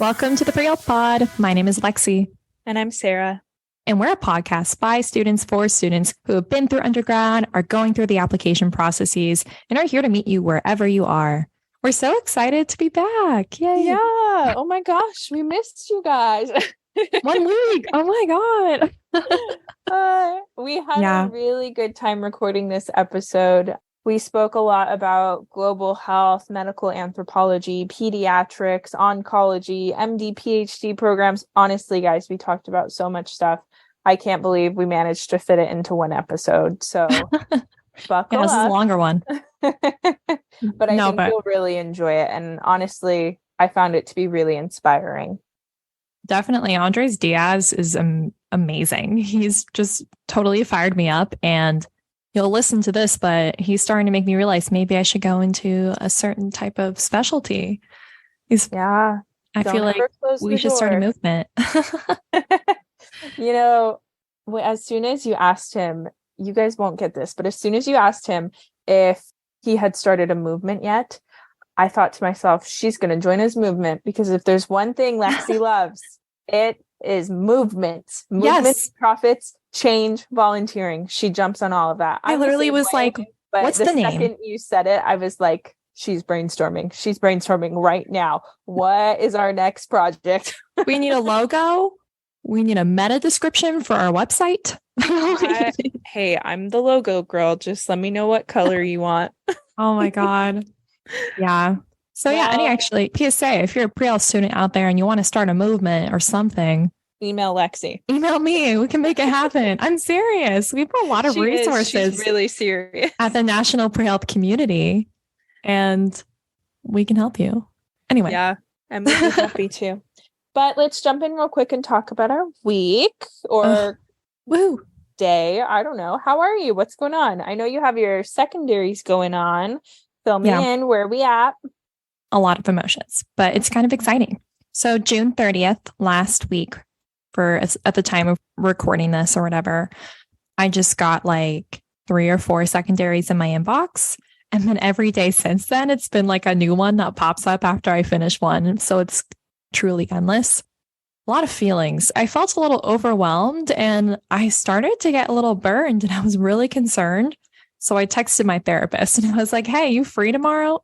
Welcome to the Pre-Health Pod. My name is Lexi. And I'm Sarah. And we're a podcast by students for students who have been through undergrad, are going through the application processes, and are here to meet you wherever you are. We're so excited to be back. Yay. Yeah. Oh my gosh. We missed you guys. 1 week. Oh my God. We had a really good time recording this episode. We spoke a lot about global health, medical anthropology, pediatrics, oncology, MD-PhD programs. Honestly, guys, we talked about so much stuff. I can't believe we managed to fit it into one episode. So buckle this up. is a longer one. But I think you'll really enjoy it. And honestly, I found it to be really inspiring. Definitely. Andres Diaz is amazing. He's just totally fired me up, and you'll listen to this, but he's starting to make me realize maybe I should go into a certain type of specialty. I feel like we should start a movement. As soon as you asked him, you guys won't get this, but as soon as you asked him if he had started a movement yet, I thought to myself, she's going to join his movement, because if there's one thing Lexi loves, it is movements. Movements, profits, change, volunteering. She jumps on all of that. I literally was like, what's the name? The second you said it, I was like, she's brainstorming. She's brainstorming right now. What is our next project? We need a logo. We need a meta description for our website. Hey, I'm the logo girl. Just let me know what color you want. Oh my God. Yeah. So actually, PSA, if you're a pre-health student out there and you want to start a movement or something, email Lexi. Email me. We can make it happen. I'm serious. We've got a lot of resources. She's really serious. At the national pre-health community, and we can help you. Anyway. Yeah, I'm really happy to. But let's jump in real quick and talk about our week or day. I don't know. How are you? What's going on? I know you have your secondaries going on. Fill me in. Where are we at? A lot of emotions, but it's kind of exciting. So June 30th, last week, at the time of recording this or whatever, I just got like 3 or 4 secondaries in my inbox. And then every day since then, it's been like a new one that pops up after I finish one. So it's truly endless. A lot of feelings. I felt a little overwhelmed, and I started to get a little burned, and I was really concerned. So I texted my therapist and I was like, hey, you free tomorrow?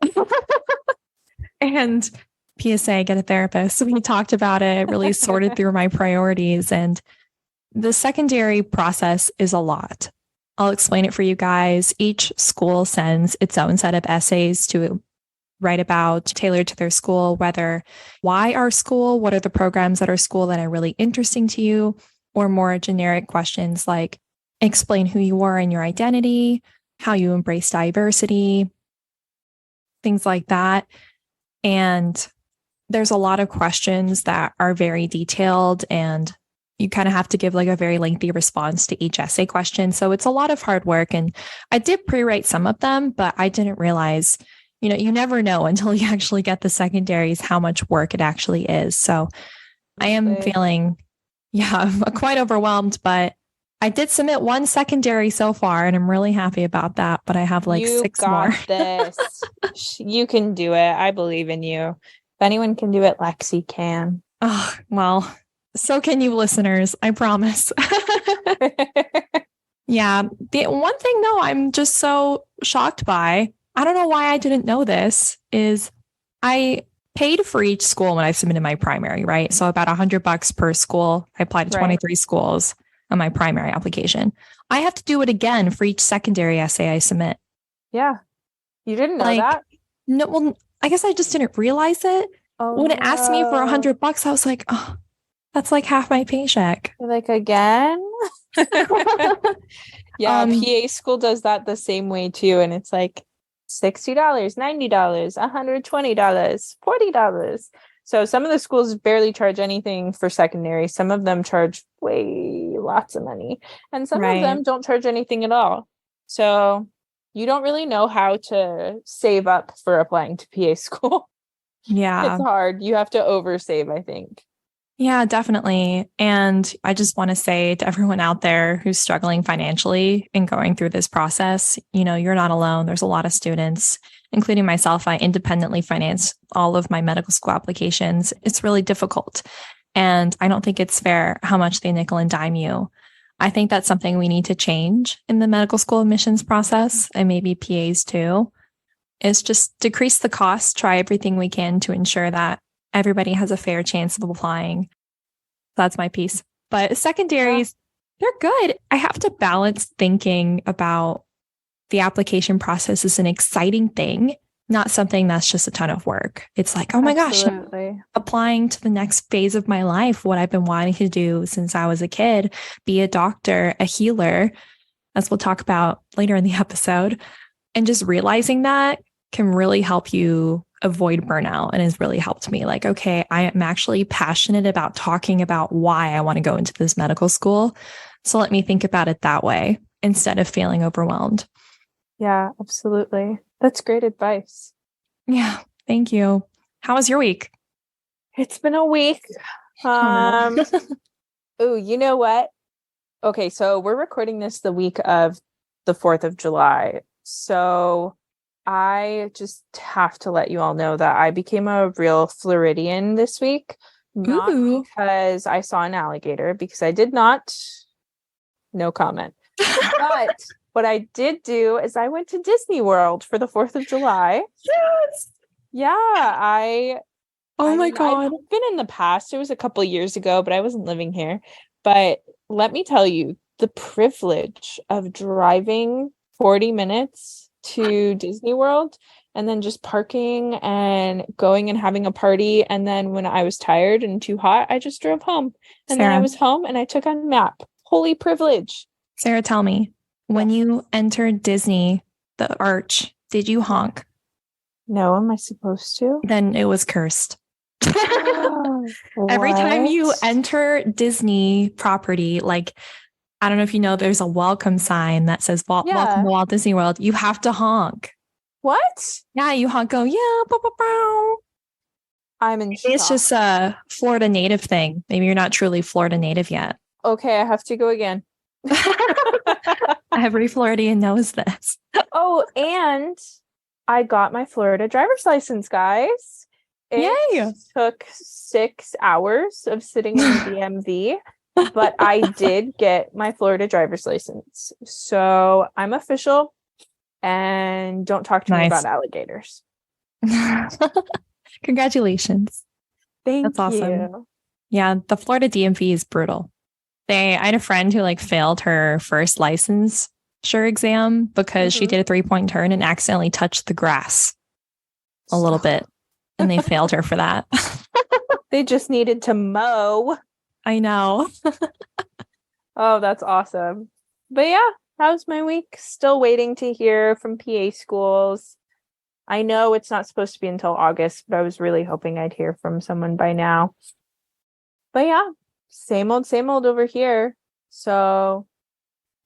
And PSA, get a therapist. So we talked about it, really sorted through my priorities. And the secondary process is a lot. I'll explain it for you guys. Each school sends its own set of essays to write about, tailored to their school, why our school, what are the programs at our school that are really interesting to you, or more generic questions like explain who you are and your identity, how you embrace diversity, things like that. And there's a lot of questions that are very detailed, and you kind of have to give like a very lengthy response to each essay question. So it's a lot of hard work. And I did pre-write some of them, but I didn't realize, you never know until you actually get the secondaries how much work it actually is. So I am feeling, quite overwhelmed, but I did submit 1 secondary so far, and I'm really happy about that. But I have like 6 more. This. You can do it. I believe in you. If anyone can do it, Lexi can. Oh, well, so can you listeners. I promise. Yeah. The one thing though, I'm just so shocked by, I don't know why I didn't know this, is I paid for each school when I submitted my primary, right? So about $100 per school. I applied to 23 schools on my primary application. I have to do it again for each secondary essay I submit. Yeah. You didn't know that? No, well, I guess I just didn't realize it. When it asked me for $100, I was like, oh, that's like half my paycheck. You're like, again? Yeah, PA school does that the same way too. And it's like $60, $90, $120, $40. So some of the schools barely charge anything for secondary. Some of them charge lots of money. And some of them don't charge anything at all. So you don't really know how to save up for applying to PA school. Yeah. It's hard. You have to oversave, I think. Yeah, definitely. And I just want to say to everyone out there who's struggling financially and going through this process, you're not alone. There's a lot of students. including myself, I independently finance all of my medical school applications. It's really difficult. And I don't think it's fair how much they nickel and dime you. I think that's something we need to change in the medical school admissions process, and maybe PAs too, is just decrease the cost, try everything we can to ensure that everybody has a fair chance of applying. That's my piece. But secondaries, they're good. I have to balance thinking about the application process as an exciting thing, not something that's just a ton of work. It's like, oh my gosh, I'm applying to the next phase of my life, what I've been wanting to do since I was a kid, be a doctor, a healer, as we'll talk about later in the episode. And just realizing that can really help you avoid burnout, and has really helped me. Like, okay, I am actually passionate about talking about why I want to go into this medical school. So let me think about it that way instead of feeling overwhelmed. Yeah, absolutely. That's great advice. Yeah, thank you. How was your week? It's been a week. Oh, you know what? Okay, so we're recording this the week of the 4th of July. So I just have to let you all know that I became a real Floridian this week. Not because I saw an alligator, because I did not. No comment. But what I did do is I went to Disney World for the 4th of July. Yes. Yeah, Oh my God. I've been in the past. It was a couple of years ago, but I wasn't living here. But let me tell you, the privilege of driving 40 minutes to Disney World and then just parking and going and having a party. And then when I was tired and too hot, I just drove home. And Sarah, then I was home and I took a nap. Holy privilege. Sarah, tell me, when you entered Disney, the arch, did you honk? No, am I supposed to? Then it was cursed. Every time you enter Disney property, like, I don't know if you know, there's a welcome sign that says welcome to Walt Disney World. You have to honk. What? Yeah, you honk, go, yeah, bow, bow, bow. I'm in shock. It's just a Florida native thing. Maybe you're not truly Florida native yet. Okay, I have to go again. Every Floridian knows this. Oh, and I got my Florida driver's license, guys. It took 6 hours of sitting in the DMV, but I did get my Florida driver's license. So I'm official, and don't talk to me about alligators. Congratulations. That's awesome. Yeah, the Florida DMV is brutal. I had a friend who failed her first licensure exam because she did a 3-point turn and accidentally touched the grass a little bit. And they failed her for that. They just needed to mow. I know. Oh, that's awesome. But yeah, how's my week? Still waiting to hear from PA schools. I know it's not supposed to be until August, but I was really hoping I'd hear from someone by now. But yeah, same old over here. So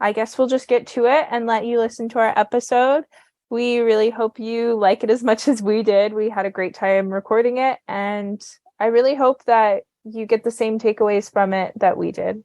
I guess we'll just get to it and let you listen to our episode. We really hope you like it as much as we did. We had a great time recording it, and I really hope that you get the same takeaways from it that we did.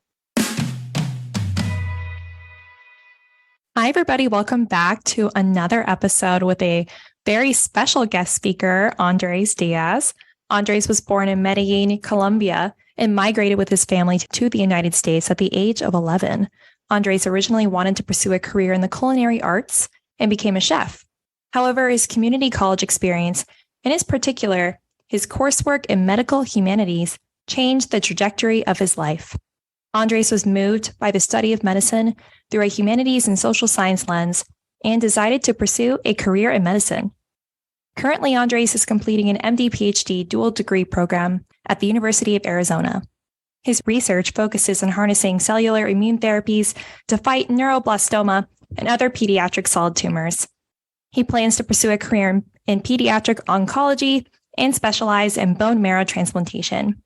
Hi, everybody. Welcome back to another episode with a very special guest speaker, Andres Diaz. Andres was born in Medellin, Colombia, and migrated with his family to the United States at the age of 11. Andres originally wanted to pursue a career in the culinary arts and became a chef. However, his community college experience, and in particular, his coursework in medical humanities, changed the trajectory of his life. Andres was moved by the study of medicine through a humanities and social science lens and decided to pursue a career in medicine. Currently, Andres is completing an MD-PhD dual degree program at the University of Arizona. His research focuses on harnessing cellular immune therapies to fight neuroblastoma and other pediatric solid tumors. He plans to pursue a career in pediatric oncology and specialize in bone marrow transplantation.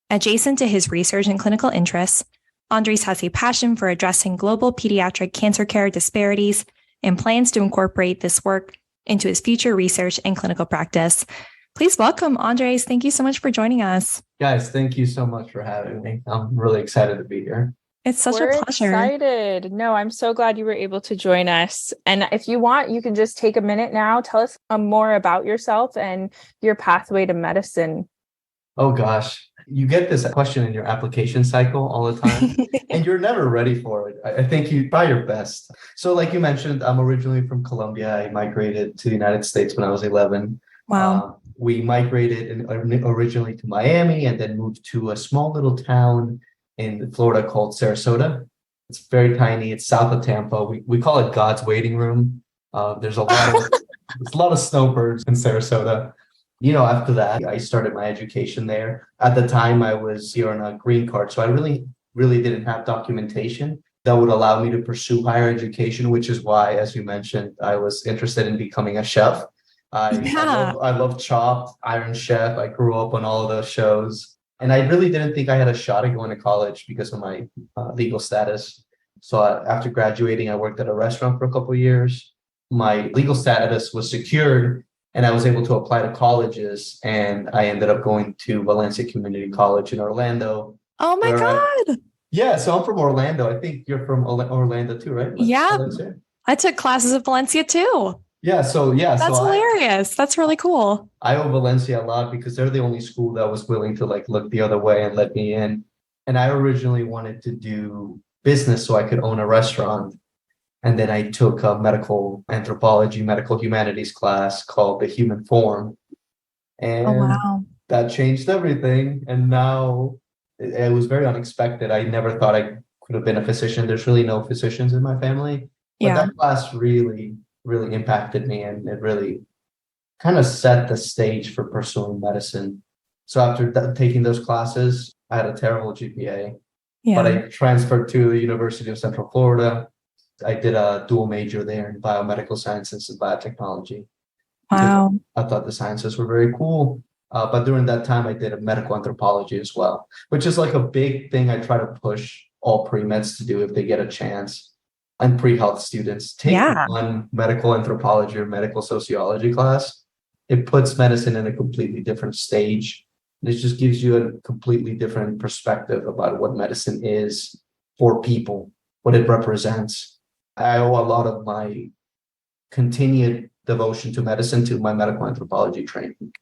Adjacent to his research and clinical interests, Andres has a passion for addressing global pediatric cancer care disparities and plans to incorporate this work into his future research and clinical practice. Please welcome Andres. Thank you so much for joining us. Guys, thank you so much for having me. I'm really excited to be here. It's such a We're pleasure. excited. No, I'm so glad you were able to join us. And if you want, you can just take a minute now. Tell us more about yourself and your pathway to medicine. Oh gosh, you get this question in your application cycle all the time, and you're never ready for it. I think you try your best. So, like you mentioned, I'm originally from Colombia. I migrated to the United States when I was 11. Wow. We migrated originally to Miami and then moved to a small little town in Florida called Sarasota. It's very tiny. It's south of Tampa. We call it God's waiting room. There's a lot of snowbirds in Sarasota. After that, I started my education there. At the time, I was here on a green card, so I really didn't have documentation that would allow me to pursue higher education, which is why, as you mentioned, I was interested in becoming a chef. I love Chopped, Iron Chef. I grew up on all of those shows. And I really didn't think I had a shot at going to college because of my legal status. So after graduating, I worked at a restaurant for a couple of years. My legal status was secured, and I was able to apply to colleges. And I ended up going to Valencia Community College in Orlando. Oh my God. Yeah, so I'm from Orlando. I think you're from Orlando too, right? Yeah. Valencia? I took classes at Valencia too. That's hilarious. That's really cool. I owe Valencia a lot because they're the only school that was willing to look the other way and let me in. And I originally wanted to do business so I could own a restaurant. And then I took a medical anthropology, medical humanities class called The Human Form. And that changed everything. And now it was very unexpected. I never thought I could have been a physician. There's really no physicians in my family. But that class really impacted me, and it really kind of set the stage for pursuing medicine. So after taking those classes, I had a terrible GPA, but I transferred to the University of Central Florida. I did a dual major there in biomedical sciences and biotechnology. Wow. I thought the sciences were very cool. But during that time, I did a medical anthropology as well, which is like a big thing I try to push all pre-meds to do if they get a chance. And pre-health students take one medical anthropology or medical sociology class. It puts medicine in a completely different stage. It just gives you a completely different perspective about what medicine is for people, what it represents. I owe a lot of my continued devotion to medicine to my medical anthropology training.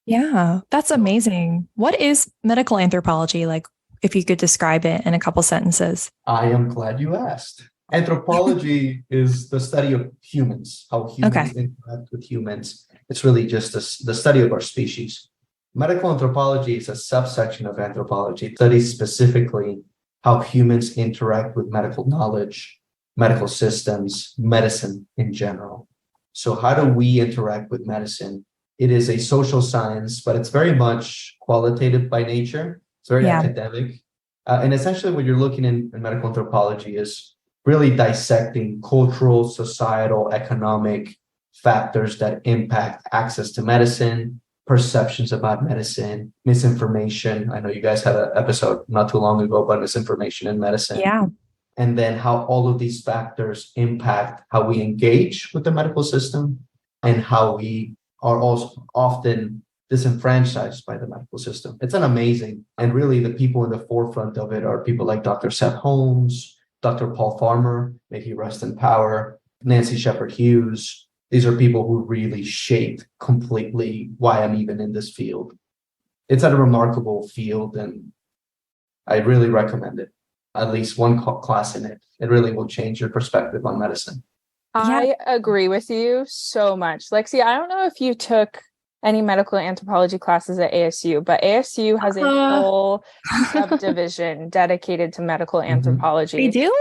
Yeah, that's amazing. What is medical anthropology? Like, if you could describe it in a couple sentences. I am glad you asked. Anthropology is the study of humans, how humans interact with humans. It's really just the study of our species. Medical anthropology is a subsection of anthropology. It studies specifically how humans interact with medical knowledge, medical systems, medicine in general. So how do we interact with medicine? It is a social science, but it's very much qualitative by nature. It's very academic. And essentially what you're looking in medical anthropology is really dissecting cultural, societal, economic factors that impact access to medicine, perceptions about medicine, misinformation. I know you guys had an episode not too long ago about misinformation in medicine. Yeah. And then how all of these factors impact how we engage with the medical system and how we are also often disenfranchised by the medical system. It's an amazing, and really the people in the forefront of it are people like Dr. Seth Holmes, Dr. Paul Farmer, may he rest in power, Nancy Shepherd Hughes. These are people who really shaped completely why I'm even in this field. It's a remarkable field, and I really recommend it. At least one class in it. It really will change your perspective on medicine. I agree with you so much. Lexi, I don't know if you took any medical anthropology classes at ASU, but ASU has a whole subdivision dedicated to medical anthropology. They do?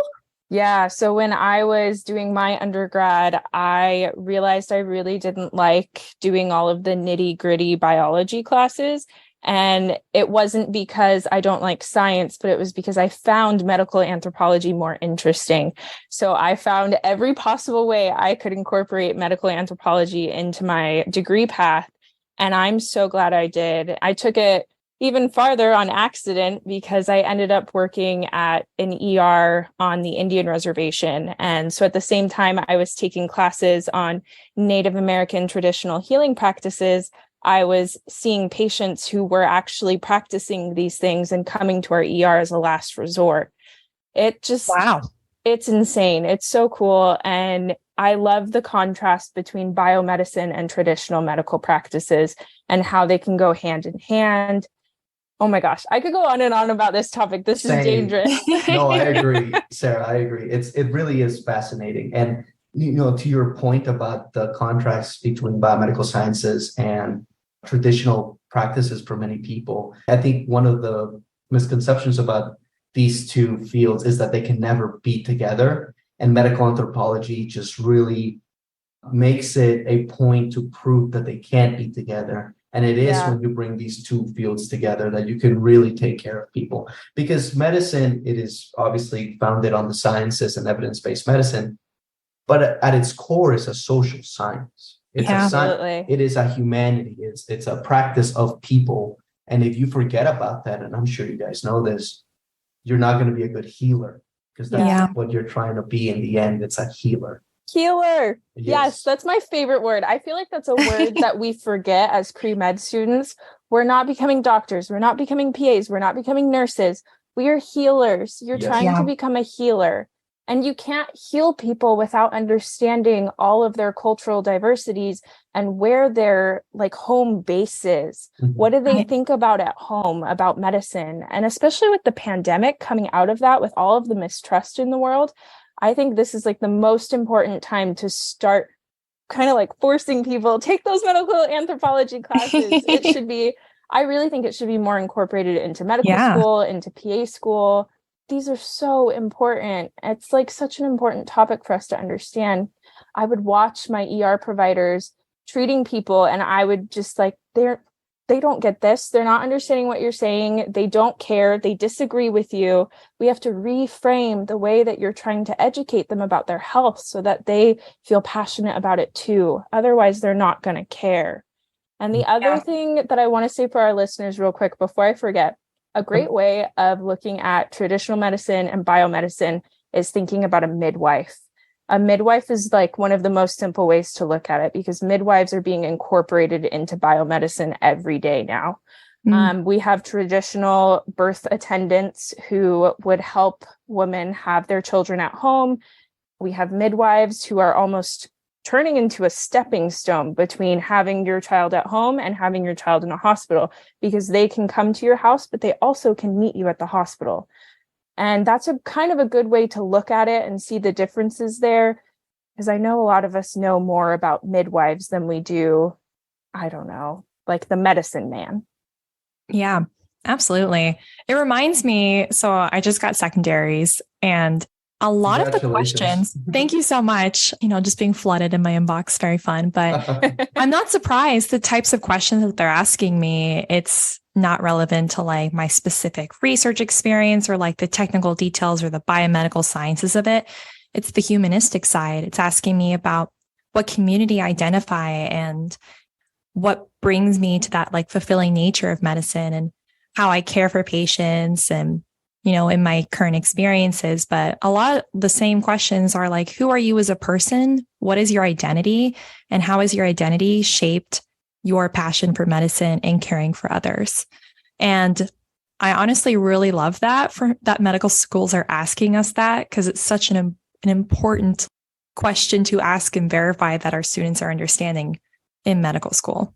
Yeah. So when I was doing my undergrad, I realized I really didn't like doing all of the nitty-gritty biology classes. And it wasn't because I don't like science, but it was because I found medical anthropology more interesting. So I found every possible way I could incorporate medical anthropology into my degree path. And I'm so glad I did. I took it even farther on accident because I ended up working at an ER on the Indian reservation. And so at the same time I was taking classes on Native American traditional healing practices, I was seeing patients who were actually practicing these things and coming to our ER as a last resort. It just, Wow. it's insane. It's so cool. And I love the contrast between biomedicine and traditional medical practices and how they can go hand in hand. Oh my gosh, I could go on and on about this topic. This is dangerous. No, I agree, Sarah. I agree. It really is fascinating. And to your point about the contrast between biomedical sciences and traditional practices for many people, I think one of the misconceptions about these two fields is that they can never be together. And medical anthropology just really makes it a point to prove that they can't be together. And it is when you bring these two fields together that you can really take care of people. Because medicine, it is obviously founded on the sciences and evidence-based medicine, but at its core is a social science. It's a science. It is a humanity. It's a practice of people. And if you forget about that, and I'm sure you guys know this, you're not going to be a good healer, because that's what you're trying to be in the end. It's a healer. Healer. Yes, that's my favorite word. I feel like that's a word that we forget as pre-med students. We're not becoming doctors. We're not becoming PAs. We're not becoming nurses. We are healers. You're trying to become a healer. And you can't heal people without understanding all of their cultural diversities and where their like home base is. What do they think about at home, about medicine? And especially with the pandemic coming out of that, with all of the mistrust in the world, I think this is like the most important time to start kind of like forcing people take those medical anthropology classes. It should be, I really think it should be more incorporated into medical school, into PA school. These are so important. It's like such an important topic for us to understand. I would watch my ER providers treating people and I would just like, they don't get this. They're not understanding what you're saying. They don't care. They disagree with you. We have to reframe the way that you're trying to educate them about their health so that they feel passionate about it too. Otherwise, they're not going to care. And the other thing that I want to say for our listeners real quick before I forget, a great way of looking at traditional medicine and biomedicine is thinking about a midwife. A midwife is like one of the most simple ways to look at it because midwives are being incorporated into biomedicine every day now. We have traditional birth attendants who would help women have their children at home. We have midwives who are almost turning into a stepping stone between having your child at home and having your child in a hospital, because they can come to your house, but they also can meet you at the hospital. And that's a kind of a good way to look at it and see the differences there. Because I know a lot of us know more about midwives than we do, I don't know, like the medicine man. Yeah, absolutely. It reminds me, so I just got secondaries and a lot of the questions, thank you so much, just being flooded in my inbox, very fun, but I'm not surprised the types of questions that they're asking me. It's not relevant to like my specific research experience or like the technical details or the biomedical sciences of it. It's the humanistic side. It's asking me about what community I identify and what brings me to that like fulfilling nature of medicine and how I care for patients and in my current experiences. But a lot of the same questions are like, who are you as a person? What is your identity? And how has your identity shaped your passion for medicine and caring for others? And I honestly really love that medical schools are asking us that, because it's such an important question to ask and verify that our students are understanding in medical school.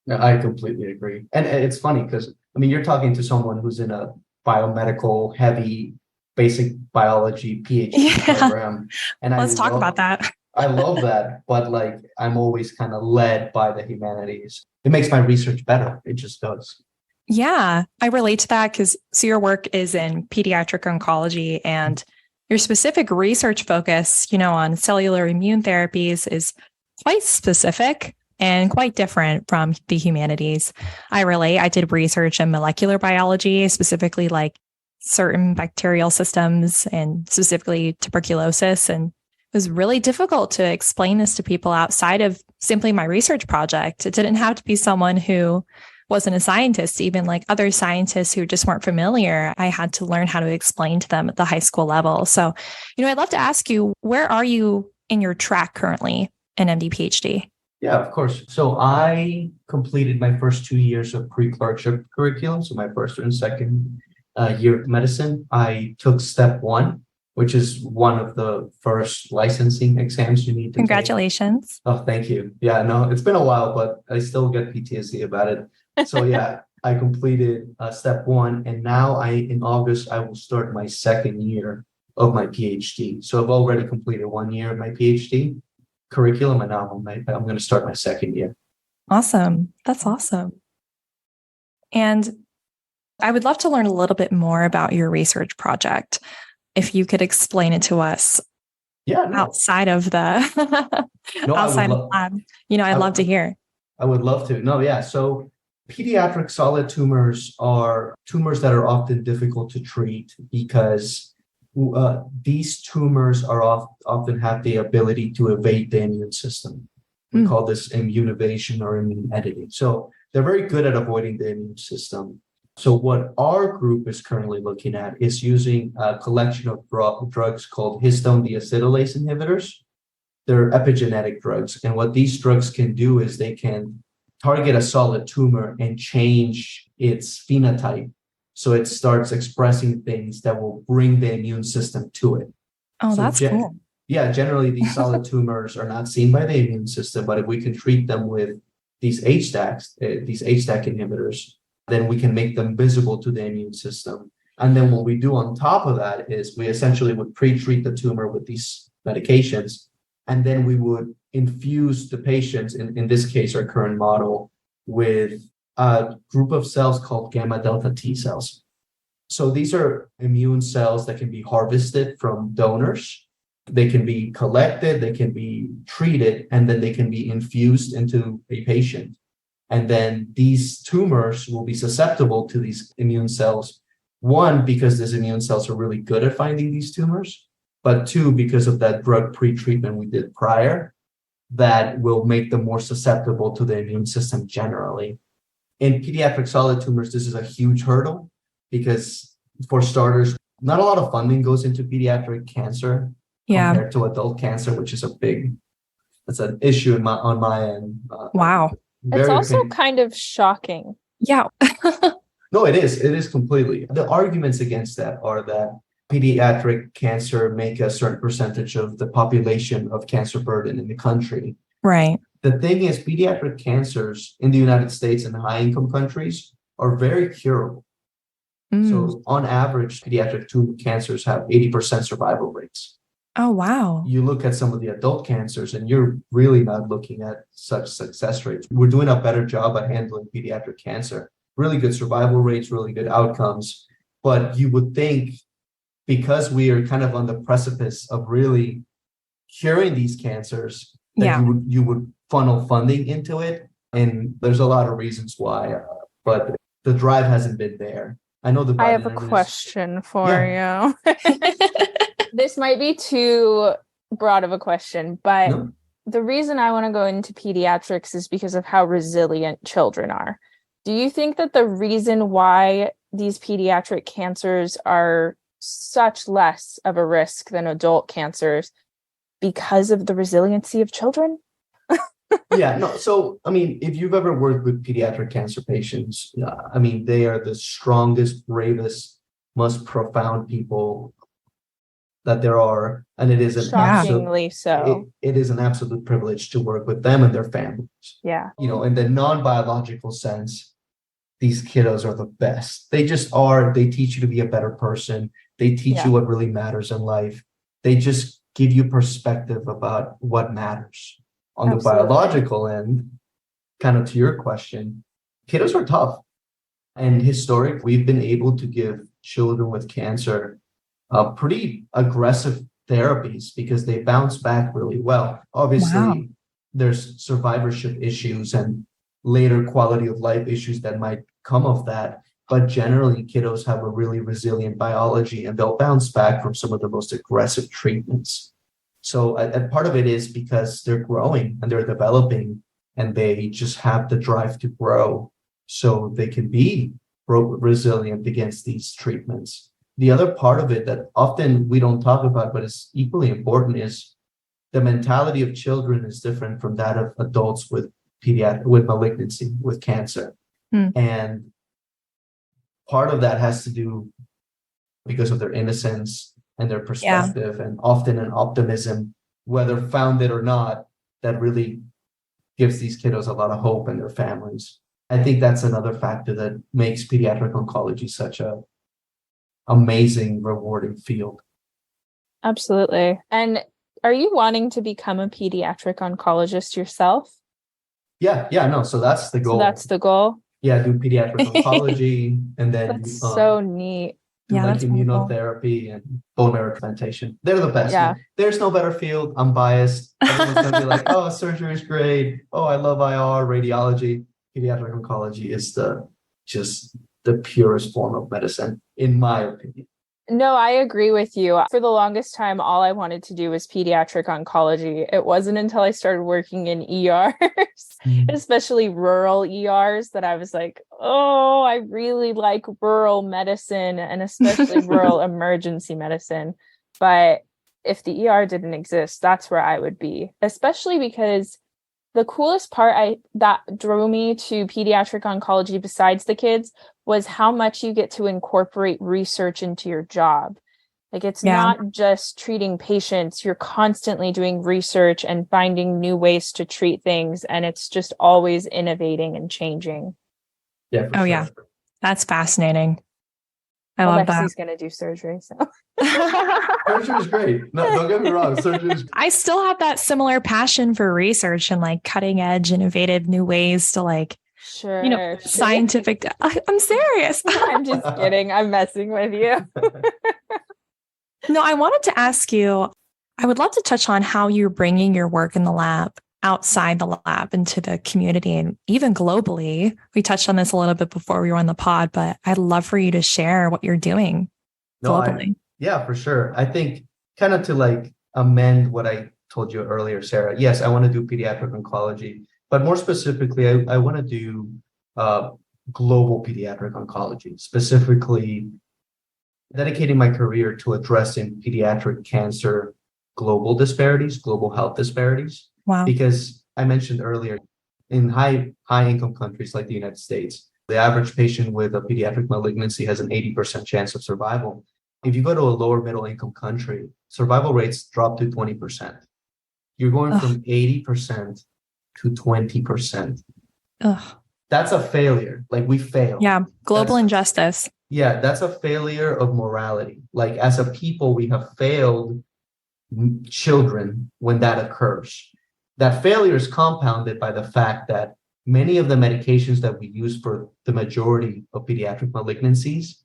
I completely agree. And it's funny because, you're talking to someone who's in a biomedical heavy basic biology PhD program. And let's talk about that. I love that. But like, I'm always kind of led by the humanities. It makes my research better. It just does. Yeah, I relate to that because your work is in pediatric oncology and your specific research focus, on cellular immune therapies is quite specific and quite different from the humanities. I relate. I did research in molecular biology, specifically like certain bacterial systems and specifically tuberculosis. And it was really difficult to explain this to people outside of simply my research project. It didn't have to be someone who wasn't a scientist, even like other scientists who just weren't familiar. I had to learn how to explain to them at the high school level. So, I'd love to ask you, where are you in your track currently in MD-PhD? Yeah, of course. So I completed my first 2 years of pre-clerkship curriculum. So my first and second year of medicine, I took step one, which is one of the first licensing exams you need to take. Congratulations. Oh, thank you. Yeah, no, it's been a while, but I still get PTSD about it. So yeah, I completed step one, and now in August, I will start my second year of my PhD. So I've already completed 1 year of my PhD curriculum, and now I'm going to start my second year. Awesome. That's awesome. And I would love to learn a little bit more about your research project. If you could explain it to us outside of the outside of the lab, I'd love to hear. I would love to. No, yeah. So pediatric solid tumors are tumors that are often difficult to treat because these tumors are often have the ability to evade the immune system. We call this immune evasion or immune editing. So they're very good at avoiding the immune system. So what our group is currently looking at is using a collection of drugs called histone deacetylase inhibitors. They're epigenetic drugs. And what these drugs can do is they can target a solid tumor and change its phenotype. So it starts expressing things that will bring the immune system to it. Oh, so that's cool. Yeah, generally these solid tumors are not seen by the immune system, but if we can treat them with these HDAC inhibitors, then we can make them visible to the immune system. And then what we do on top of that is we essentially would pre-treat the tumor with these medications, and then we would infuse the patients, in this case, our current model, with a group of cells called gamma delta T cells. So these are immune cells that can be harvested from donors. They can be collected, they can be treated, and then they can be infused into a patient. And then these tumors will be susceptible to these immune cells. One, because these immune cells are really good at finding these tumors, but two, because of that drug pre-treatment we did prior, that will make them more susceptible to the immune system generally. In pediatric solid tumors, this is a huge hurdle because, for starters, not a lot of funding goes into pediatric cancer compared to adult cancer, which is that's an issue on my end. Wow. It's also kind of shocking. Yeah. No, it is. It is completely. The arguments against that are that pediatric cancer make a certain percentage of the population of cancer burden in the country. Right. The thing is, pediatric cancers in the United States and high-income countries are very curable. So on average, pediatric cancers have 80% survival rates. Oh, wow. You look at some of the adult cancers and you're really not looking at such success rates. We're doing a better job at handling pediatric cancer. Really good survival rates, really good outcomes. But you would think, because we are kind of on the precipice of really curing these cancers, that you would funnel funding into it. And there's a lot of reasons why, but the drive hasn't been there. I know I have a question for you. This might be too broad of a question, but the reason I want to go into pediatrics is because of how resilient children are. Do you think that the reason why these pediatric cancers are such less of a risk than adult cancers because of the resiliency of children? So, if you've ever worked with pediatric cancer patients, they are the strongest, bravest, most profound people that there are. And it is shockingly so. It is an absolute privilege to work with them and their families. Yeah. In the non-biological sense, these kiddos are the best. They just are. They teach you to be a better person. They teach you what really matters in life. They just give you perspective about what matters. On the biological end, kind of to your question, kiddos are tough. And historically, we've been able to give children with cancer pretty aggressive therapies because they bounce back really well. Obviously, there's survivorship issues and later quality of life issues that might come of that. But generally, kiddos have a really resilient biology and they'll bounce back from some of the most aggressive treatments. So a part of it is because they're growing and they're developing and they just have the drive to grow so they can be resilient against these treatments. The other part of it that often we don't talk about, but is equally important, is the mentality of children is different from that of adults with malignancy, with cancer. And part of that has to do because of their innocence and their perspective, and often an optimism, whether founded or not, that really gives these kiddos a lot of hope and their families. I think that's another factor that makes pediatric oncology such a amazing, rewarding field. Absolutely. And are you wanting to become a pediatric oncologist yourself? Yeah, no. So that's the goal. So that's the goal. Yeah, do pediatric oncology and then That's so neat. do like that's really cool. immunotherapy and bone marrow transplantation. They're the best. Yeah. There's no better field. I'm biased. Everyone's gonna be like, oh, surgery is great. Oh, I love IR, radiology. Pediatric oncology is just the purest form of medicine, in my opinion. No, I agree with you. For the longest time, all I wanted to do was pediatric oncology. It wasn't until I started working in ERs, especially rural ERs, that I was like, oh, I really like rural medicine, and especially rural emergency medicine. But if the ER didn't exist, that's where I would be, especially because the coolest part that drew me to pediatric oncology, besides the kids, was how much you get to incorporate research into your job. Like, it's not just treating patients. You're constantly doing research and finding new ways to treat things. And it's just always innovating and changing. Yeah. For sure. Yeah. That's fascinating. I love that. Lexi's going to do surgery. So Surgery is great. No, don't get me wrong. Surgery is great. I still have that similar passion for research and like cutting edge, innovative new ways to like, scientific. I'm serious. I'm just kidding. I'm messing with you. No, I wanted to ask you, I would love to touch on how you're bringing your work in the lab outside the lab into the community and even globally. We touched on this a little bit before we were on the pod, but I'd love for you to share what you're doing globally. Yeah, for sure. I think kind of to like amend what I told you earlier, Sarah. Yes, I want to do pediatric oncology, but more specifically, I want to do global pediatric oncology, specifically dedicating my career to addressing pediatric cancer global disparities, global health disparities. Wow. Because I mentioned earlier, in high income countries like the United States, the average patient with a pediatric malignancy has an 80% chance of survival. If you go to a lower middle income country, survival rates drop to 20%. You're going from 80% to 20%. That's a failure. Like, we failed. Yeah. Global injustice. Yeah, that's a failure of morality. Like, as a people, we have failed children when that occurs. That failure is compounded by the fact that many of the medications that we use for the majority of pediatric malignancies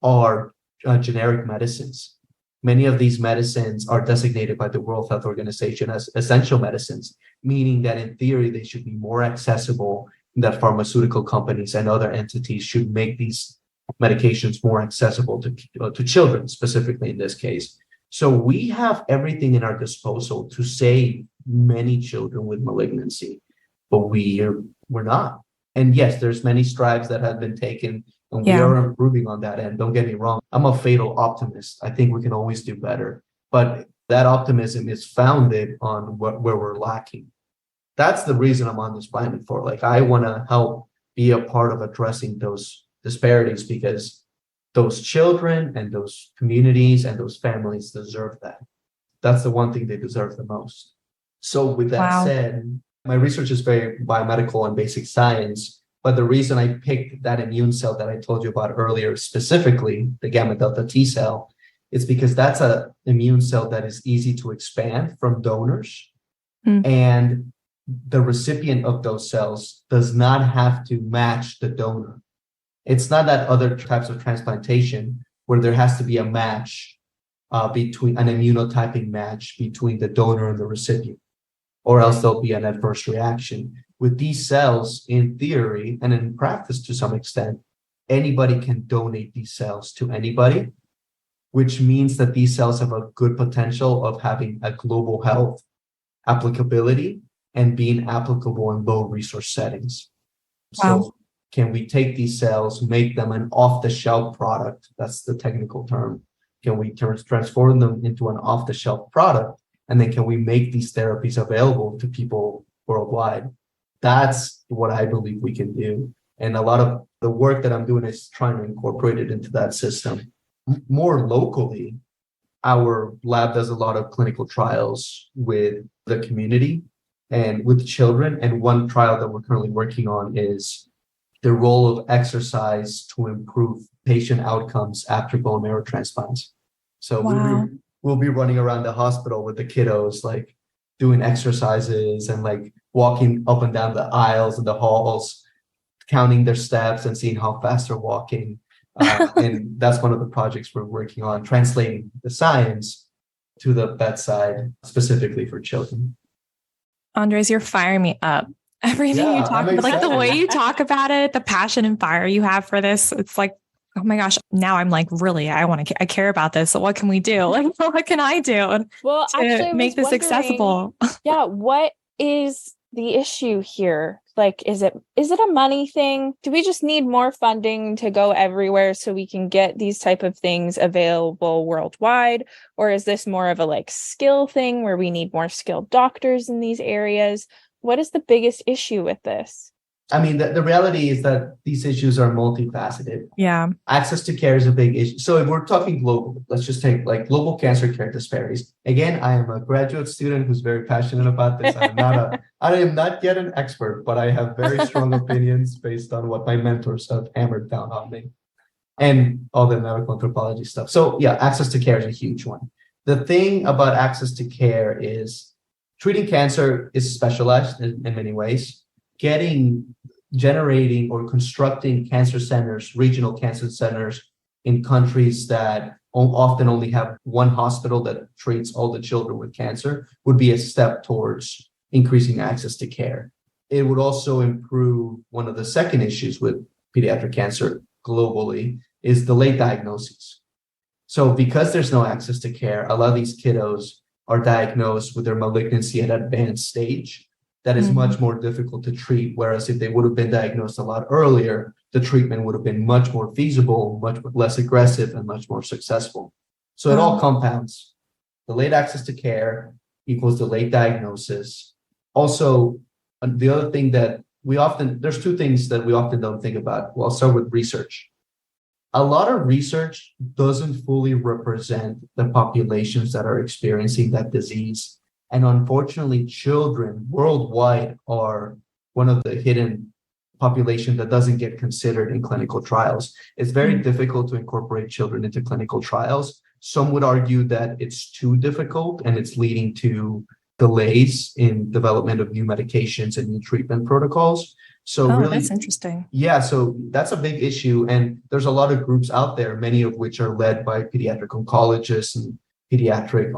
are generic medicines. Many of these medicines are designated by the World Health Organization as essential medicines, meaning that in theory, they should be more accessible, that pharmaceutical companies and other entities should make these medications more accessible to children, specifically in this case. So we have everything in our disposal to save many children with malignancy, but we're not. And yes, there's many strides that have been taken, and we are improving on that end. Don't get me wrong. I'm a fatal optimist. I think we can always do better. But that optimism is founded on where we're lacking. That's the reason I'm on this planet for. Like, I want to help be a part of addressing those disparities, because those children and those communities and those families deserve that. That's the one thing they deserve the most. So with that said, my research is very biomedical and basic science, but the reason I picked that immune cell that I told you about earlier, specifically the gamma delta T cell, is because that's an immune cell that is easy to expand from donors. And the recipient of those cells does not have to match the donor. It's not that other types of transplantation where there has to be a match between an immunotyping match between the donor and the recipient, or else there'll be an adverse reaction. With these cells, in theory, and in practice to some extent, anybody can donate these cells to anybody, which means that these cells have a good potential of having a global health applicability and being applicable in low resource settings. So can we take these cells, make them an off-the-shelf product? That's the technical term. Can we transform them into an off-the-shelf product? And then can we make these therapies available to people worldwide? That's what I believe we can do. And a lot of the work that I'm doing is trying to incorporate it into that system. More locally, our lab does a lot of clinical trials with the community and with children. And one trial that we're currently working on is the role of exercise to improve patient outcomes after bone marrow transplants. So Wow. we'll be running around the hospital with the kiddos, like doing exercises and like walking up and down the aisles and the halls, counting their steps and seeing how fast they're walking. And that's one of the projects we're working on, translating the science to the bedside specifically for children. Andres, you're firing me up. Everything you talk about, like the way you talk about it, the passion and fire you have for this, it's like, oh my gosh, now I'm like, really, I care about this. So what can we do? Like, what can I do to make this accessible? Yeah. What is the issue here? Like, is it a money thing? Do we just need more funding to go everywhere so we can get these type of things available worldwide? Or is this more of a like skill thing where we need more skilled doctors in these areas? What is the biggest issue with this? I mean, the reality is that these issues are multifaceted. Yeah. Access to care is a big issue. So if we're talking global, let's just take like global cancer care disparities. Again, I am a graduate student who's very passionate about this. I am not yet an expert, but I have very strong opinions based on what my mentors have hammered down on me and all the medical anthropology stuff. So yeah, access to care is a huge one. The thing about access to care is treating cancer is specialized in many ways. Generating or constructing cancer centers, regional cancer centers in countries that often only have one hospital that treats all the children with cancer would be a step towards increasing access to care. It would also improve one of the second issues with pediatric cancer globally is the late diagnoses. So because there's no access to care, a lot of these kiddos are diagnosed with their malignancy at advanced stage. That is much more difficult to treat. Whereas if they would have been diagnosed a lot earlier, the treatment would have been much more feasible, much less aggressive, and much more successful. So it all compounds. The late access to care equals the late diagnosis. Also, the other thing that there's two things that we often don't think about. Well, I'll start with research. A lot of research doesn't fully represent the populations that are experiencing that disease. And unfortunately, children worldwide are one of the hidden population that doesn't get considered in clinical trials. It's very difficult to incorporate children into clinical trials. Some would argue that it's too difficult and it's leading to delays in development of new medications and new treatment protocols. So really, that's interesting. Yeah, so that's a big issue. And there's a lot of groups out there, many of which are led by pediatric oncologists and pediatric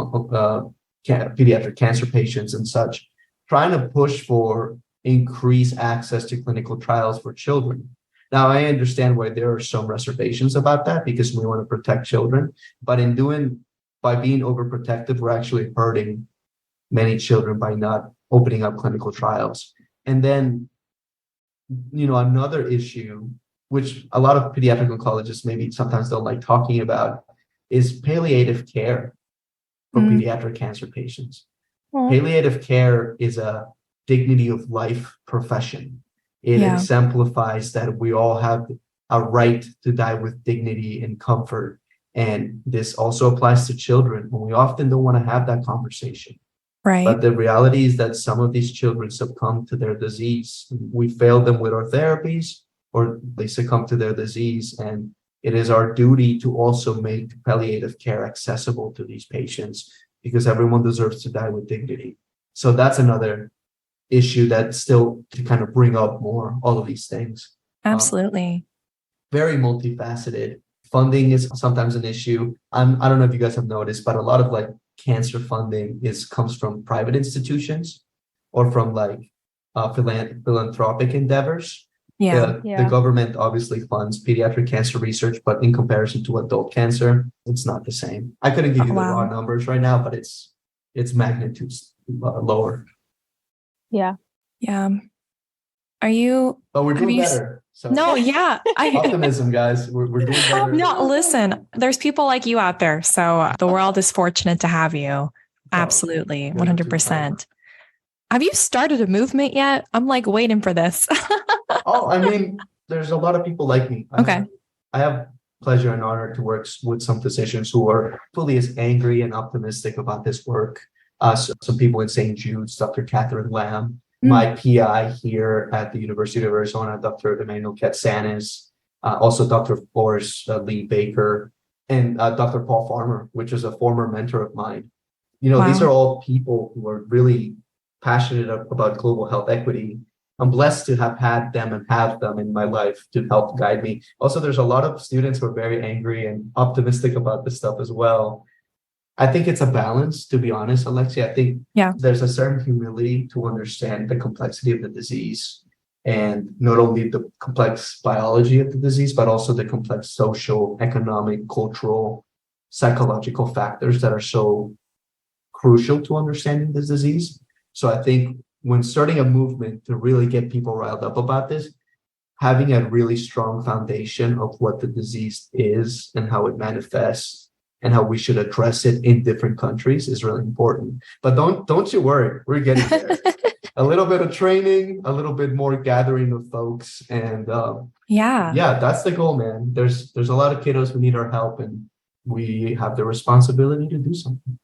cancer patients and such, trying to push for increased access to clinical trials for children. Now, I understand why there are some reservations about that because we want to protect children, but by being overprotective, we're actually hurting many children by not opening up clinical trials. And then, another issue, which a lot of pediatric oncologists maybe sometimes don't like talking about, is palliative care for pediatric cancer patients. Palliative care is a dignity of life profession. It exemplifies that we all have a right to die with dignity and comfort. And this also applies to children. And we often don't want to have that conversation. Right. But the reality is that some of these children succumb to their disease. We fail them with our therapies, or they succumb to their disease. And it is our duty to also make palliative care accessible to these patients because everyone deserves to die with dignity. So that's another issue that still to kind of bring up more all of these things. Absolutely. Very multifaceted. Funding is sometimes an issue. I don't know if you guys have noticed, but a lot of like cancer funding comes from private institutions or from like philanthropic endeavors. The government obviously funds pediatric cancer research, but in comparison to adult cancer, it's not the same. I couldn't give you the raw numbers right now, but it's magnitudes lower. Yeah. Yeah. But we're doing better. So no, yeah. Optimism, guys. We're doing better. No, listen, there's people like you out there. So the world is fortunate to have you. Absolutely. 100%. Have you started a movement yet? I'm like waiting for this. I mean, there's a lot of people like me. Okay. I have pleasure and honor to work with some physicians who are fully as angry and optimistic about this work. Some people in St. Jude's, Dr. Catherine Lamb, my PI here at the University of Arizona, Dr. Emmanuel Katsanis, also Dr. Forrest Lee Baker, and Dr. Paul Farmer, which is a former mentor of mine. These are all people who are really passionate about global health equity. I'm blessed to have had them and have them in my life to help guide me. Also, there's a lot of students who are very angry and optimistic about this stuff as well. I think it's a balance, to be honest, Alexia. I think there's a certain humility to understand the complexity of the disease, and not only the complex biology of the disease, but also the complex social, economic, cultural, psychological factors that are so crucial to understanding this disease. So I think when starting a movement to really get people riled up about this, having a really strong foundation of what the disease is and how it manifests and how we should address it in different countries is really important. But don't you worry, we're getting there. A little bit of training, a little bit more gathering of folks, and that's the goal, man. There's a lot of kiddos who need our help, and we have the responsibility to do something.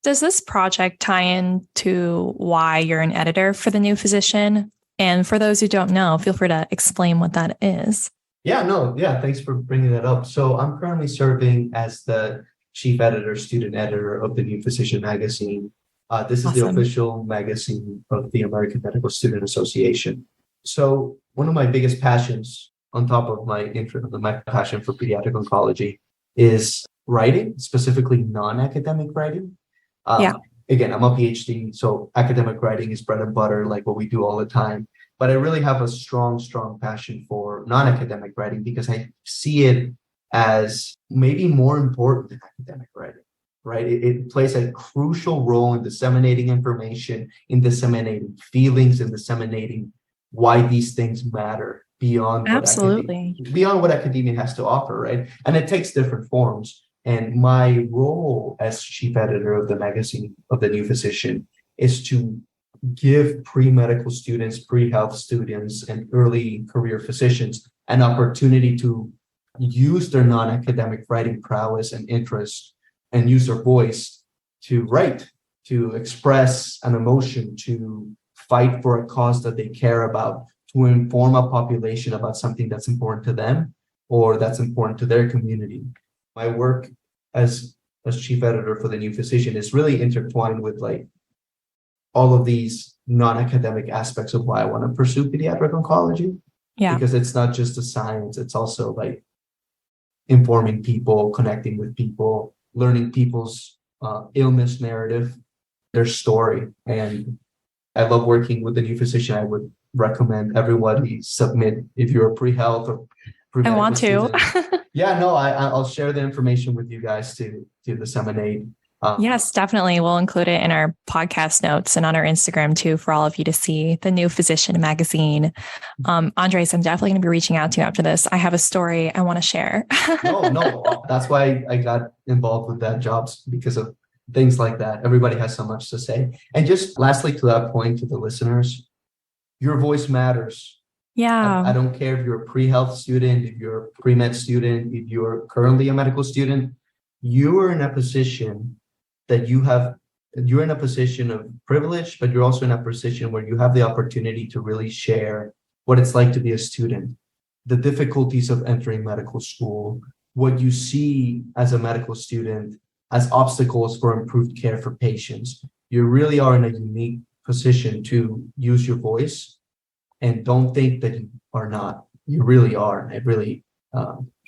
Does this project tie into why you're an editor for The New Physician? And for those who don't know, feel free to explain what that is. Thanks for bringing that up. So I'm currently serving as the chief editor, student editor of The New Physician magazine. This is the official magazine of the American Medical Student Association. So one of my biggest passions, on top of my passion for pediatric oncology, is writing, specifically non-academic writing. Again, I'm a PhD, so academic writing is bread and butter, like what we do all the time. But I really have a strong passion for non-academic writing because I see it as maybe more important than academic writing, right? It plays a crucial role in disseminating information, in disseminating feelings, in disseminating why these things matter beyond what academia has to offer, right? And it takes different forms. And my role as chief editor of the magazine of The New Physician is to give pre-medical students, pre-health students, and early career physicians an opportunity to use their non-academic writing prowess and interest and use their voice to write, to express an emotion, to fight for a cause that they care about, to inform a population about something that's important to them or that's important to their community. My work as chief editor for The New Physician is really intertwined with like all of these non-academic aspects of why I want to pursue pediatric oncology. Yeah. Because it's not just a science, it's also like informing people, connecting with people, learning people's illness narrative, their story. And I love working with The New Physician. I would recommend everybody submit if you're a pre-health or I want to. I'll share the information with you guys to disseminate. Yes, definitely. We'll include it in our podcast notes and on our Instagram too, for all of you to see. The New Physician magazine. Andres, I'm definitely going to be reaching out to you after this. I have a story I want to share. No, that's why I got involved with that job, because of things like that. Everybody has so much to say. And just lastly, to that point, to the listeners, your voice matters. Yeah. I don't care if you're a pre-health student, if you're a pre-med student, if you're currently a medical student, you are in a position that you're in a position of privilege, but you're also in a position where you have the opportunity to really share what it's like to be a student, the difficulties of entering medical school, what you see as a medical student as obstacles for improved care for patients. You really are in a unique position to use your voice, and don't think that you are not. You really are. I really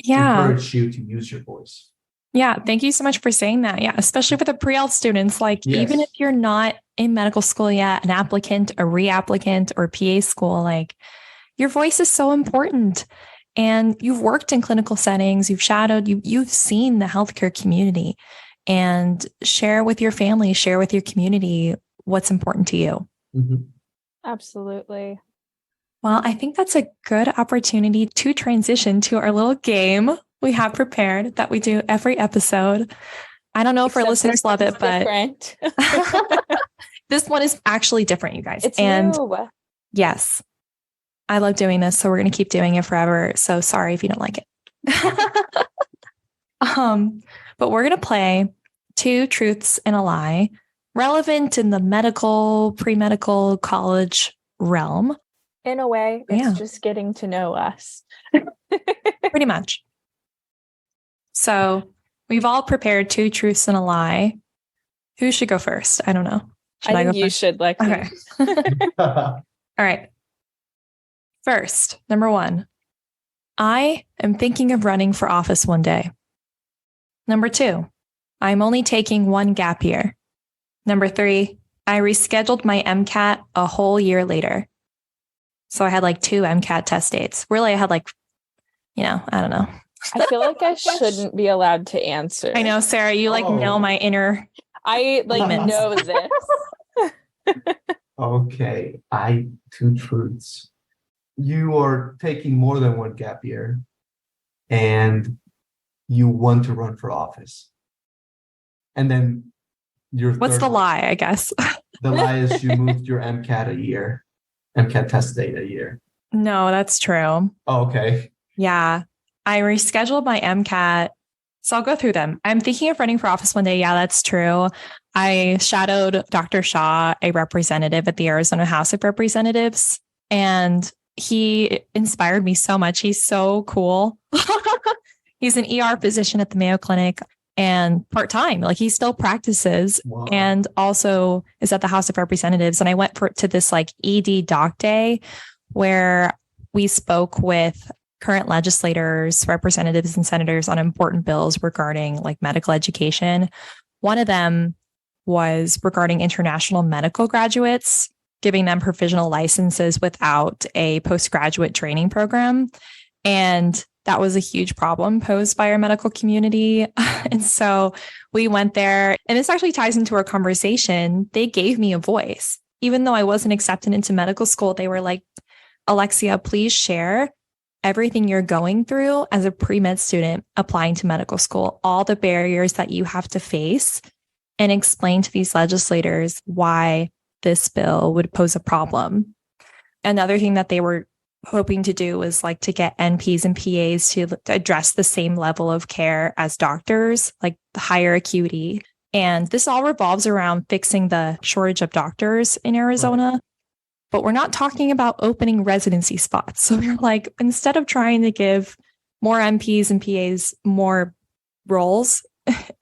encourage you to use your voice. Yeah. Thank you so much for saying that. Yeah. Especially for the pre-health students, even if you're not in medical school yet, an applicant, a reapplicant, or PA school, your voice is so important. And you've worked in clinical settings, you've shadowed, you've seen the healthcare community, and share with your family, share with your community what's important to you. Mm-hmm. Absolutely. Well, I think that's a good opportunity to transition to our little game we have prepared that we do every episode. I don't know if our listeners love it, but this one is actually different, you guys. It's new. Yes. I love doing this, so we're going to keep doing it forever. So sorry if you don't like it. But we're going to play 2 truths and a lie, relevant in the medical, pre-medical, college realm. In a way, it's just getting to know us. Pretty much. So we've all prepared 2 truths and a lie. Who should go first? I don't know. I think you should, Lexi. Okay. All right. First, number 1, I am thinking of running for office one day. Number 2, I'm only taking 1 gap year. Number 3, I rescheduled my MCAT a whole year later. So I had like 2 MCAT test dates. Really, I had like, I don't know. I feel like I shouldn't be allowed to answer. I know, Sarah, you know my inner. I know this. Okay. 2 truths. You are taking more than 1 gap year and you want to run for office. And then what's the lie, I guess? The lie is you moved your MCAT test date a year. No, that's true. Oh, okay. Yeah. I rescheduled my MCAT. So I'll go through them. I'm thinking of running for office one day. Yeah, that's true. I shadowed Dr. Shaw, a representative at the Arizona House of Representatives, and he inspired me so much. He's so cool. He's an ER physician at the Mayo Clinic and part-time. Like, he still practices. Wow. And also is at the House of Representatives. And I went to this like ED doc day where we spoke with current legislators, representatives, and senators on important bills regarding like medical education. One of them was regarding international medical graduates, giving them provisional licenses without a postgraduate training program. And that was a huge problem posed by our medical community. And so we went there, and this actually ties into our conversation. They gave me a voice. Even though I wasn't accepted into medical school, they were like, Alexia, please share everything you're going through as a pre-med student applying to medical school, all the barriers that you have to face, and explain to these legislators why this bill would pose a problem. Another thing that they were hoping to do was like to get NPs and PAs to address the same level of care as doctors, like the higher acuity. And this all revolves around fixing the shortage of doctors in Arizona. Right. But we're not talking about opening residency spots. So we're like, instead of trying to give more NPs and PAs more roles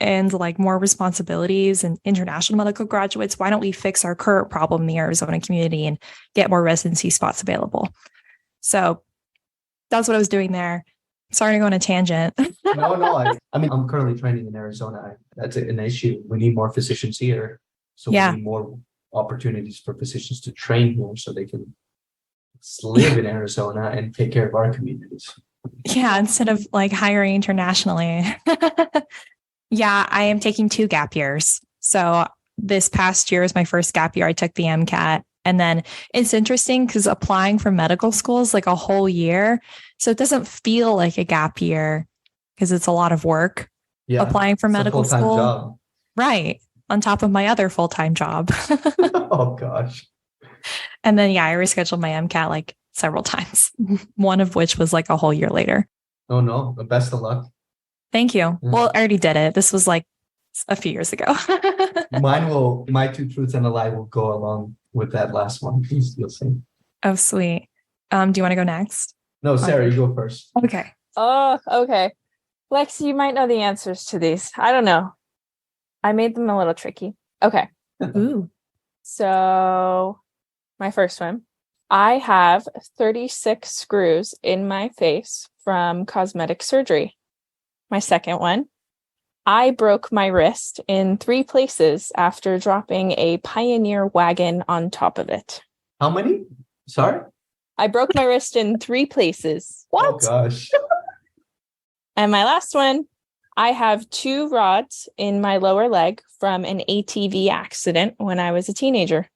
and like more responsibilities and international medical graduates, why don't we fix our current problem in the Arizona community and get more residency spots available? So that's what I was doing there. Sorry to go on a tangent. No. I mean, I'm currently training in Arizona. That's an issue. We need more physicians here. So we need more opportunities for physicians to train here so they can live in Arizona and take care of our communities. Yeah, instead of like hiring internationally. Yeah, I am taking 2 gap years. So this past year is my first gap year. I took the MCAT. And then it's interesting because applying for medical school is like a whole year. So it doesn't feel like a gap year because it's a lot of work. Yeah, applying for medical school. Job. Right. On top of my other full-time job. Oh, gosh. And then, I rescheduled my MCAT like several times, one of which was like a whole year later. Oh, no. Best of luck. Thank you. Yeah. Well, I already did it. This was like a few years ago. My 2 truths and a lie will go along with that last one. You'll see. Oh, sweet. Do you want to go next? No, Sarah, you go first. Okay. Oh, okay. Lex, you might know the answers to these. I don't know. I made them a little tricky. Okay. Ooh. So my first one, I have 36 screws in my face from cosmetic surgery. My second one, I broke my wrist in 3 places after dropping a Pioneer wagon on top of it. How many? Sorry? I broke my wrist in 3 places. What? Oh, gosh. And my last one, I have 2 rods in my lower leg from an ATV accident when I was a teenager.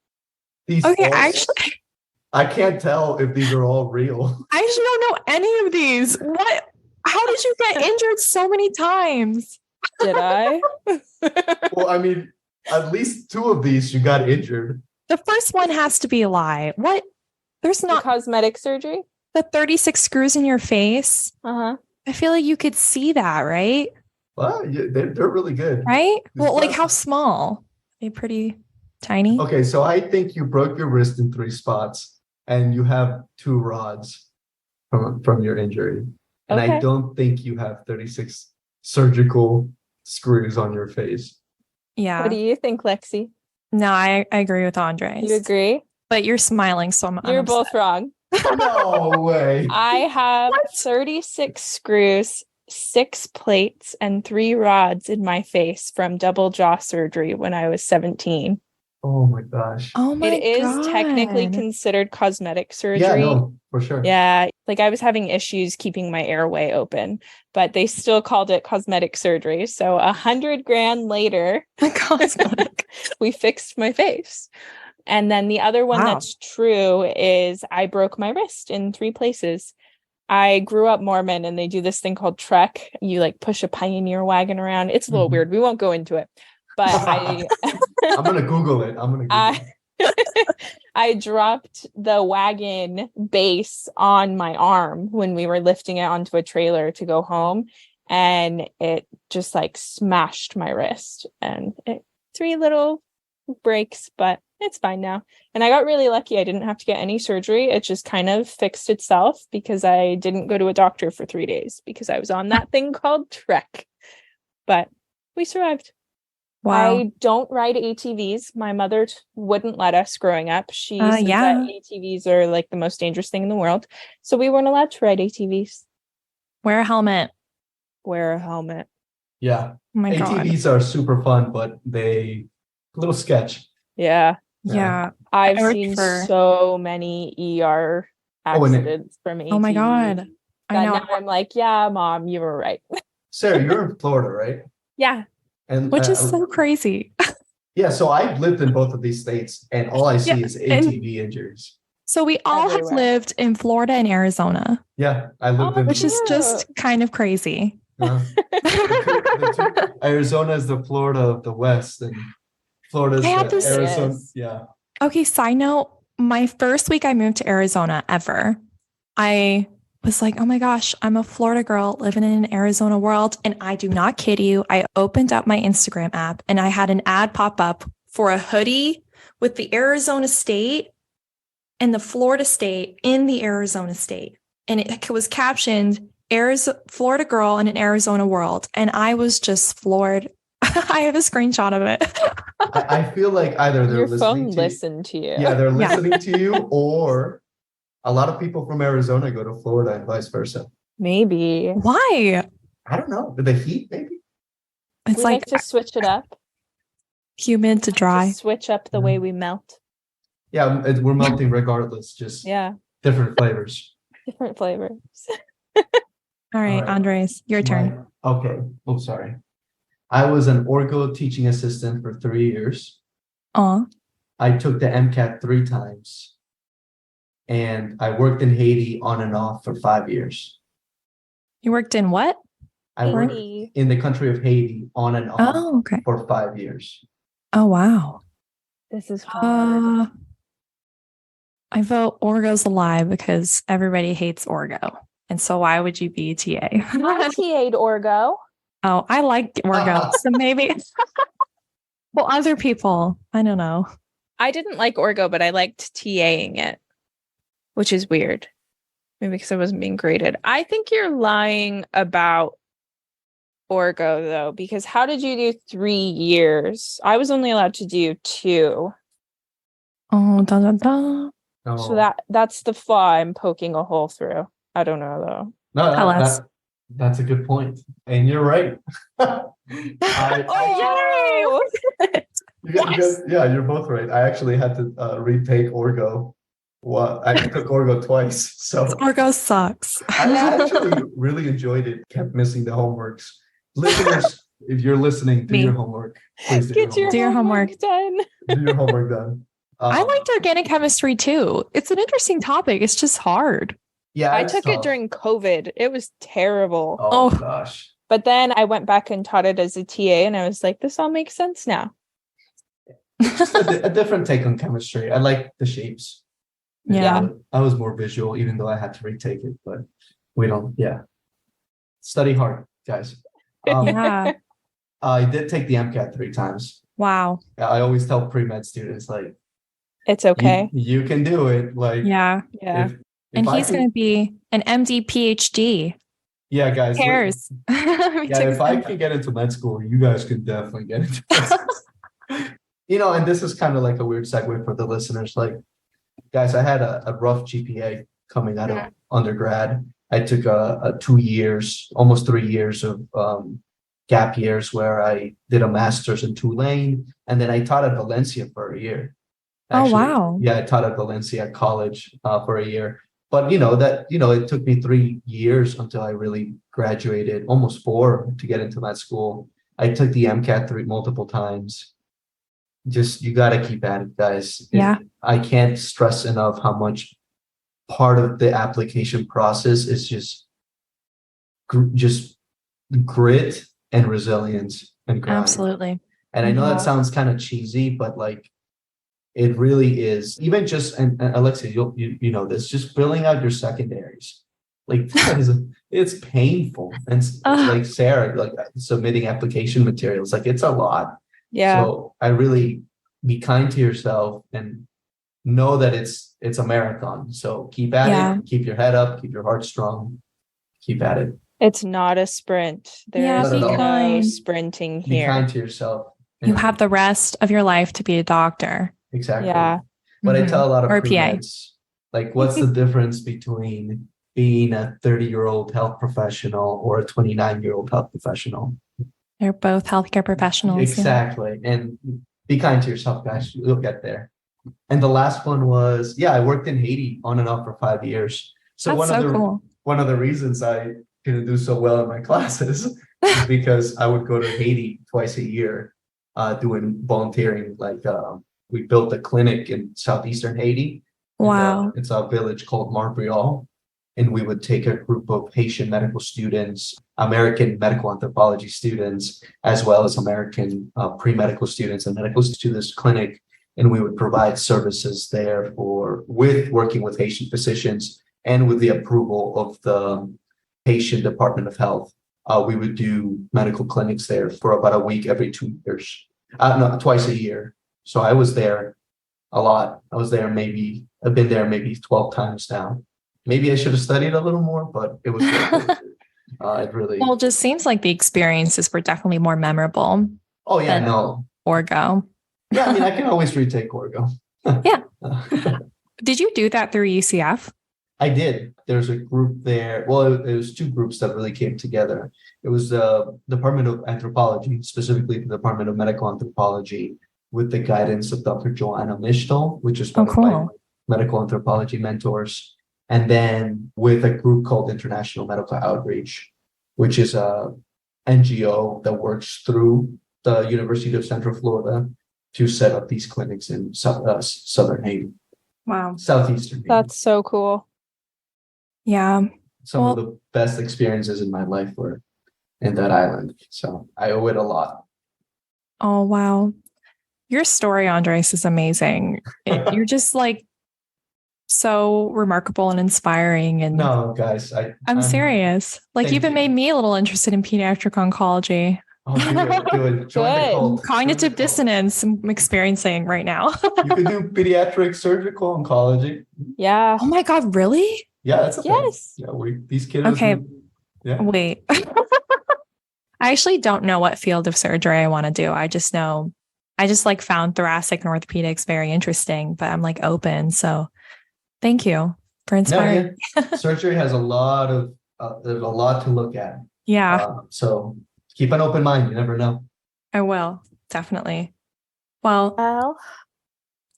Actually, I can't tell if these are all real. I actually don't know any of these. What? How did you get injured so many times? Did I? Well, I mean, at least 2 of these you got injured. The first one has to be a lie. What? There's The not cosmetic surgery? the 36 screws in your face. Uh-huh. I feel like you could see that, right? Well, yeah, they're really good. Right? It's Well, like not- how small? They pretty tiny. Okay, so I think you broke your wrist in 3 spots and you have 2 rods from your injury. And I Okay. don't think you have 36 surgical screws on your face. Yeah. What do you think, Lexi? No, I agree with Andres. You agree? But you're smiling, so I'm You're upset. both wrong. No way. I have 36 screws, 6 plates, and 3 rods in my face from double jaw surgery when I was 17. Oh my gosh. Oh my It is God. technically considered cosmetic surgery. Yeah, no, for sure. Yeah, like I was having issues keeping my airway open, but they still called it cosmetic surgery. So $100,000 later, Cosmetic. we fixed my face. And then the other one Wow. that's true is I broke my wrist in 3 places. I grew up Mormon and they do this thing called trek. You like push a pioneer wagon around. It's a little Mhm. weird. We won't go into it. But I'm gonna Google it. I dropped the wagon base on my arm when we were lifting it onto a trailer to go home, and it just like smashed my wrist, and 3 little breaks, but it's fine now. And I got really lucky. I didn't have to get any surgery. It just kind of fixed itself because I didn't go to a doctor for 3 days because I was on that thing called trek. But we survived. Wow. I don't ride ATVs. My mother wouldn't let us growing up. She says yeah. that ATVs are like the most dangerous thing in the world. So we weren't allowed to ride ATVs. Wear a helmet. Wear a helmet. Yeah. Oh my God. ATVs are super fun, but they a little sketch. Yeah. Yeah. I've I would seen prefer- so many ER accidents from ATVs. Oh my God. I that know. now I'm like, yeah, Mom, you were right. Sarah, you're in Florida, right? Yeah. And Which is so crazy. yeah, so I've lived in both of these states, and all I see Yeah, is ATV injuries. So we all have Everywhere. lived in Florida and Arizona, Yeah, I lived in which is just kind of crazy. Arizona is the Florida of the West, and Florida's I had the this- Arizona. Yes. Yeah. Okay, side note, my first week I moved to Arizona ever, I was like, oh my gosh, I'm a Florida girl living in an Arizona world. And I do not kid you. I opened up my Instagram app and I had an ad pop up for a hoodie with the Arizona state and the Florida state in the Arizona state. And it was captioned Florida girl in an Arizona world. And I was just floored. I have a screenshot of it. I feel like either they're Your listening phone to listened to you. Yeah, they're listening to you, or a lot of people from Arizona go to Florida and vice versa. Maybe. Why? I don't know. The heat, maybe? It's We like like to switch it up. humid to dry. Just switch up the way we melt. Yeah, we're melting regardless, just Yeah. different flavors. Different flavors. All right, right. Andres, your turn. Okay. Oh, sorry. I was an orgo teaching assistant for 3 years. Aw. I took the MCAT 3 times. And I worked in Haiti on and off for 5 years. You worked in what? I worked Haiti. in the country of Haiti on and off Oh, okay. for 5 years. Oh, wow. This is hard. I vote Orgo's a lie because everybody hates Orgo. And so why would you be a TA? I TA'd Orgo. Oh, I like Orgo. So maybe. Well, other people, I don't know. I didn't like Orgo, but I liked TAing it, which is weird. Maybe because I wasn't being graded. I think you're lying about Orgo, though, because how did you do 3 years? I was only allowed to do 2. Oh, da da da. No, So that's the flaw I'm poking a hole through. I don't know, though. no, Tell us. that's a good point. And you're right. Oh, Yeah, you're both right. I actually had to retake Orgo. Well, I took Orgo twice. So Orgo sucks. I actually really enjoyed it. Kept missing the homeworks. Listeners, if you're listening, do Me. your homework. Please Get your Do your homework done. do your homework done. I liked organic chemistry too. It's an interesting topic. It's just hard. Yeah, I it's took it tough. during COVID. It was terrible. Oh Oh. gosh. But then I went back and taught it as a TA, and I was like, this all makes sense now. Just a different take on chemistry. I like the shapes. Yeah. I was more visual, even though I had to retake it, but we don't, study hard, guys. Yeah. I did take the MCAT 3 times. Wow. I always tell pre-med students, like, It's okay. you can do it. Like, Yeah. Yeah. And he's going to be an MD-PhD. Yeah, guys. Who cares? If I could get into med school, you guys could definitely get into med school. And this is kind of like a weird segue for the listeners. Like, guys, I had a rough GPA coming out of undergrad. I took a 2 years, almost 3 years of gap years where I did a master's in Tulane, and then I taught at Valencia for a year. Actually, wow. Yeah, I taught at Valencia College for a year. But it took me 3 years until I really graduated, almost 4 to get into med school. I took the MCAT multiple times. Just, you got to keep at it, guys. Yeah. I can't stress enough how much part of the application process is just grit and resilience and grind. Absolutely. And I know that sounds kind of cheesy, but like, it really is. Even just, and Alexia, you know this, just filling out your secondaries. Like, it's painful. And like Sarah, like submitting application materials, like it's a lot. Yeah. So I really, be kind to yourself and know that it's a marathon. So keep at it, keep your head up, keep your heart strong, keep at it. It's not a sprint. There's be no kind. sprinting here. Be kind to yourself. You have the rest of your life to be a doctor. Exactly. Yeah. But I tell a lot of Or pre-meds, like, what's the difference between being a 30-year-old health professional or a 29-year-old health professional? They're both healthcare professionals. Exactly. Yeah. And be kind to yourself, guys. You'll get there. And the last one was, I worked in Haiti on and off for 5 years. So That's cool. One of the reasons I didn't do so well in my classes is because I would go to Haiti twice a year, doing volunteering. Like, we built a clinic in southeastern Haiti. Wow. It's a village called Montreal. And we would take a group of Haitian medical students, American medical anthropology students, as well as American pre-medical students and medicals to this clinic. And we would provide services there with working with Haitian physicians and with the approval of the Haitian Department of Health. We would do medical clinics there for about a week every 2 years, twice a year. So I was there a lot. I've been there maybe 12 times now. Maybe I should have studied a little more, but it was good. It really. Well, it just seems like the experiences were definitely more memorable. Oh yeah, no. Orgo. Yeah, I mean, I can always retake Orgo. Yeah. Did you do that through UCF? I did. There's a group there. Well, it was 2 groups that really came together. It was the Department of Anthropology, specifically the Department of Medical Anthropology, with the guidance of Dr. Joanna Mishtal, which is one of my medical anthropology mentors. And then with a group called International Medical Outreach, which is a NGO that works through the University of Central Florida to set up these clinics in southern Haiti. Wow. Southeastern Haiti. That's so cool. Yeah. Some of the best experiences in my life were in that island. So I owe it a lot. Oh, wow. Your story, Andres, is amazing. You're just like so remarkable and inspiring. And no, guys, I'm serious. Like, you've made me a little interested in pediatric oncology. Oh, do it. Join the cult. Cognitive dissonance I'm experiencing right now. You can do pediatric surgical oncology. Yeah. Oh my God, really? Yeah, that's a thing. Yes. Yeah, these kids. Okay. Wait. I actually don't know what field of surgery I want to do. I just like found thoracic and orthopedics very interesting, but I'm like open. So thank you for inspiring. Surgery has a lot to look at. Yeah. So keep an open mind. You never know. I will. Definitely. Well,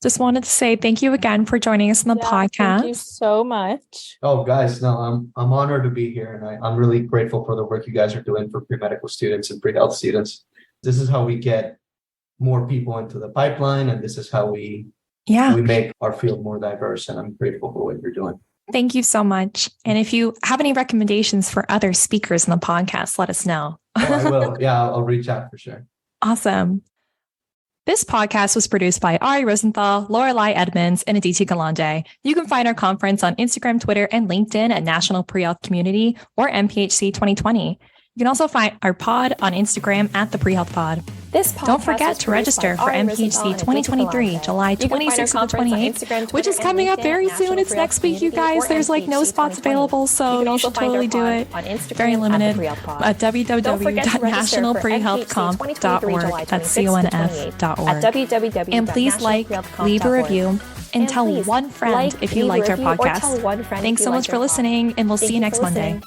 just wanted to say thank you again for joining us on the podcast. Thank you so much. Oh, guys, no, I'm honored to be here. And I'm really grateful for the work you guys are doing for pre-medical students and pre-health students. This is how we get more people into the pipeline. And this is how we make our field more diverse. And I'm grateful for what you're doing. Thank you so much. And if you have any recommendations for other speakers in the podcast, let us know. Oh, I will. Yeah, I'll reach out for sure. Awesome. This podcast was produced by Ari Rosenthal, Lorelei Edmonds, and Aditi Galande. You can find our conference on Instagram, Twitter, and LinkedIn at National Pre-Health Community or MPHC 2020. You can also find our pod on Instagram at the Pre-Health Pod. Don't forget to register for MPHC 2023, July 26th to 28th, which is coming up very soon. It's next week, you guys. There's like no spots available, so you should totally do it. Very limited at www.nationalprehealthcomp.org. That's conf.org. And please leave a review, and tell one friend if you liked our podcast. Thanks so much for listening, and we'll see you next Monday.